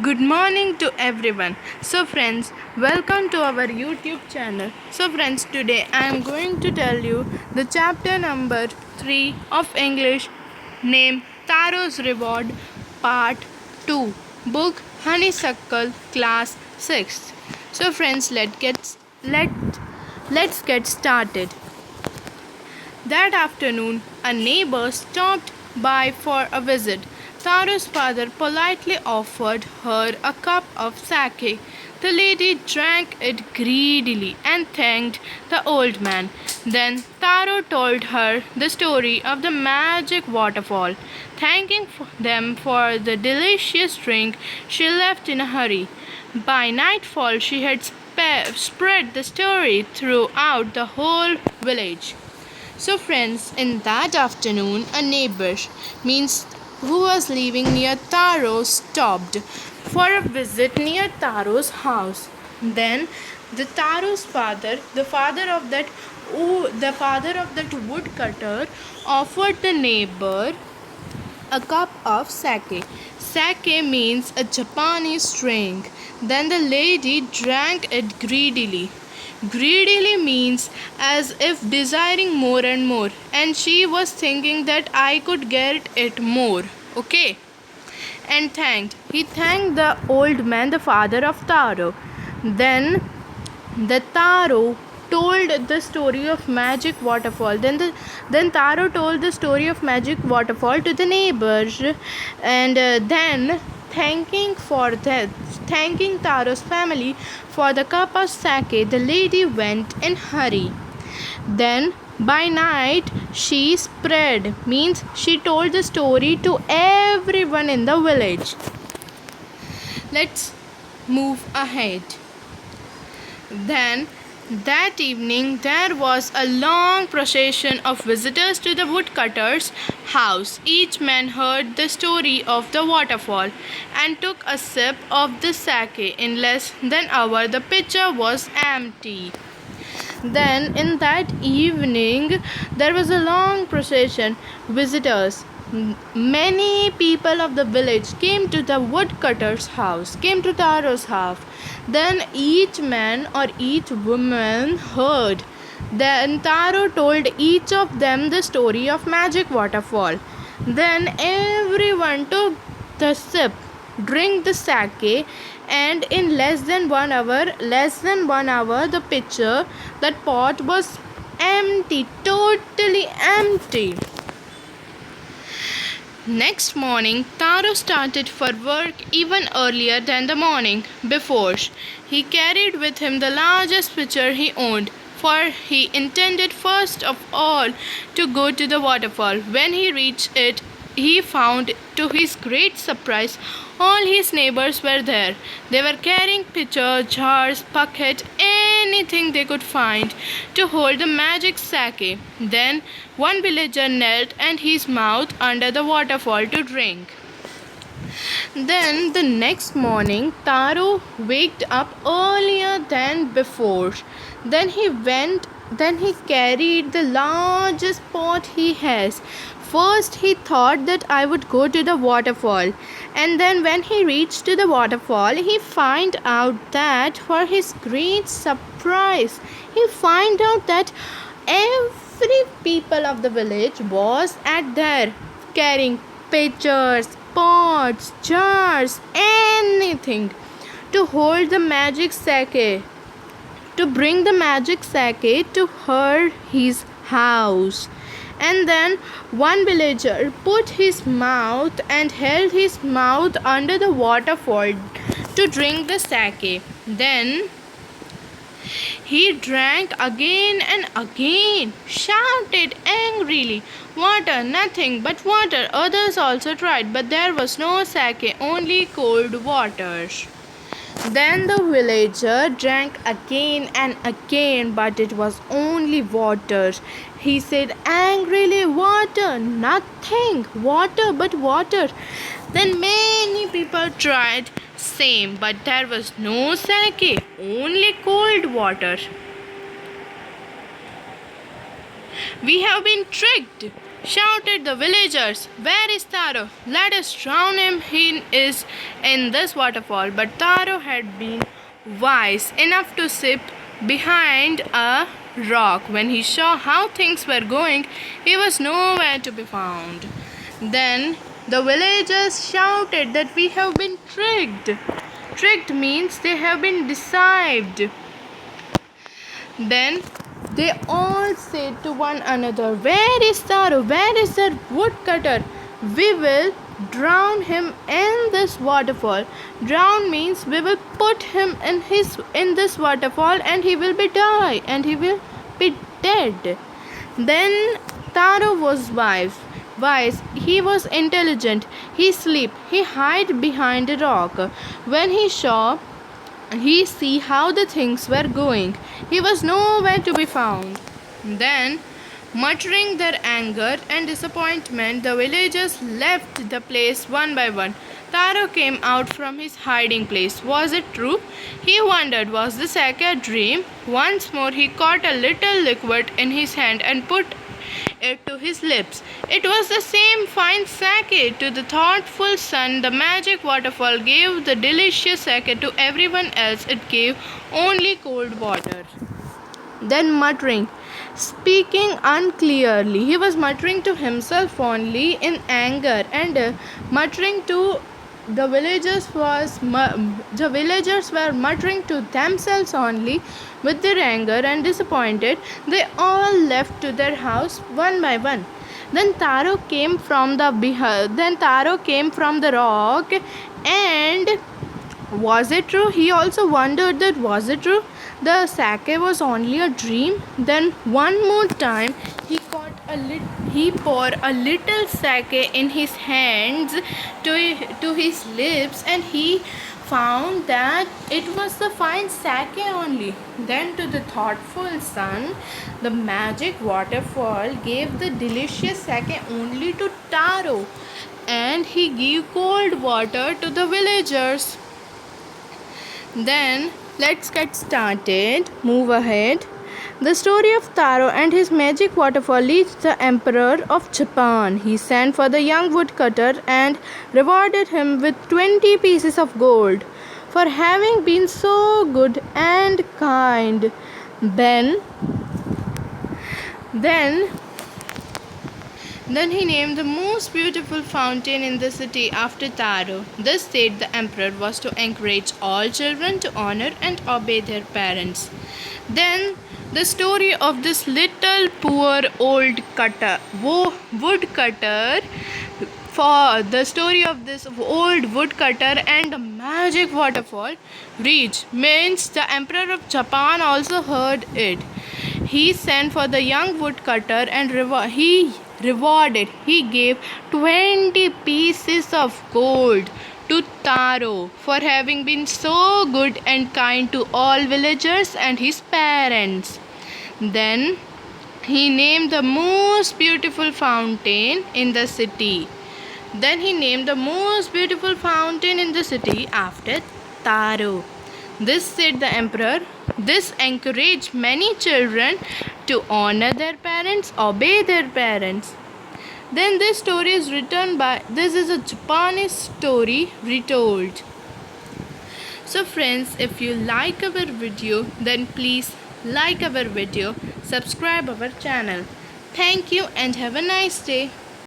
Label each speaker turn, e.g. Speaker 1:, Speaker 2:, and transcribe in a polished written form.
Speaker 1: Good morning to everyone. So, friends, welcome to our YouTube channel. So, friends, today I am going to tell you the chapter number 3 of English named Taro's Reward, Part 2, Book Honeysuckle, Class 6. So, friends, let's get started. That afternoon, a neighbor stopped by for a visit. Taro's father politely offered her a cup of sake. The lady drank it greedily and thanked the old man. Then Taro told her the story of the magic waterfall. Thanking them for the delicious drink, she left in a hurry. By nightfall, she had spread the story throughout the whole village. So, friends, in that afternoon, a neighbor, means who was living near Taro, stopped for a visit near Taro's house. Then, Taro's father, the father of that woodcutter, offered the neighbor a cup of sake. Sake means a Japanese drink. Then the lady drank it greedily. Greedily means as if desiring more and more, and she was thinking that I could get it more. Okay. And he thanked the old man, the father of Taro. Then the Taro told the story of magic waterfall. Then Taro told the story of magic waterfall to the neighbors, and then thanking Taro's family for the cup of sake, the lady went in hurry. Then by night she spread, means she told the story to everyone in the village. Let's move ahead. Then that evening there was a long procession of visitors to the woodcutter's house. Each man heard the story of the waterfall and took a sip of the sake. In less than an hour the pitcher was empty. Then in that evening there was a long procession. Visitors, many people of the village came to the woodcutter's house, came to Taro's house. Then each man or each woman heard. Then Taro told each of them the story of magic waterfall. Then everyone took the sip, drink the sake, and in less than 1 hour, the pitcher, that pot was empty, totally empty. Next morning, Taro started for work even earlier than the morning before. He carried with him the largest pitcher he owned, for he intended first of all to go to the waterfall. When he reached it, he found, to his great surprise, all his neighbors were there. They were carrying pitchers, jars, buckets, anything they could find to hold the magic sake. Then one villager knelt and his mouth under the waterfall to drink. Then the next morning, Taro waked up earlier than before. Then he carried the largest pot he has. First he thought that I would go to the waterfall, and then when he reached to the waterfall, he find out that, for his great surprise, he find out that every people of the village was at there, carrying pitchers, pots, jars, anything to hold the magic sake, to bring the magic sake to his house. And then one villager put his mouth and held his mouth under the waterfall to drink the sake. Then he drank again and again, shouted angrily, "Water, nothing but water!" Others also tried, but there was no sake, only cold water. Then the villager drank again and again, but it was only water. He said angrily, "Water, nothing, water but water." Then many people tried same, but there was no sake, only cold water. "We have been tricked," shouted the villagers. Where is Taro? Let us drown him. He is in this waterfall. But Taro had been wise enough to sit behind a rock. When he saw how things were going, he was nowhere to be found. Then the villagers shouted that we have been tricked. Tricked means they have been deceived. Then they all said to one another, where is Taro? Where is that woodcutter? We will drown him in this waterfall. Drown means we will put him in this waterfall and he will be die and he will be dead. Then Taro was wise. He was intelligent. He sleep. He hid behind a rock. When he see how the things were going, he was nowhere to be found. Then, muttering their anger and disappointment, the villagers left the place one by one. Taro came out from his hiding place. Was it true? He wondered, was this a dream? Once more he caught a little liquid in his hand and put it to his lips. It was the same fine sake. To the thoughtful son, the magic waterfall gave the delicious sake. To everyone else, it gave only cold water. Then muttering, speaking unclearly, he was muttering to himself only in anger, and muttering to the villagers were muttering to themselves only with their anger and disappointed. They all left to their house one by one. Then Taro came from the rock, and was it true? He also wondered that was it true? The sake was only a dream. Then one more time he poured a little sake in his hands to his lips, and he found that it was the fine sake only. Then to the thoughtful son, the magic waterfall gave the delicious sake only to Taro, and he gave cold water to the villagers. Then let's get started. Move ahead. The story of Taro and his magic waterfall reached the Emperor of Japan. He sent for the young woodcutter and rewarded him with 20 pieces of gold for having been so good and kind. Then he named the most beautiful fountain in the city after Taro. This, said the emperor, was to encourage all children to honor and obey their parents. Then the story of this little poor old woodcutter, for the story of this old woodcutter and the magic waterfall reached, means the emperor of Japan also heard it. He sent for the young woodcutter and he gave 20 pieces of gold to Taro for having been so good and kind to all villagers and his parents. Then he named the most beautiful fountain in the city. After Taro. This, said the emperor, this encouraged many children to honor their parents, obey their parents. Then this story is this is a Japanese story retold. So friends, if you like our video, then please like our video, subscribe our channel. Thank you and have a nice day.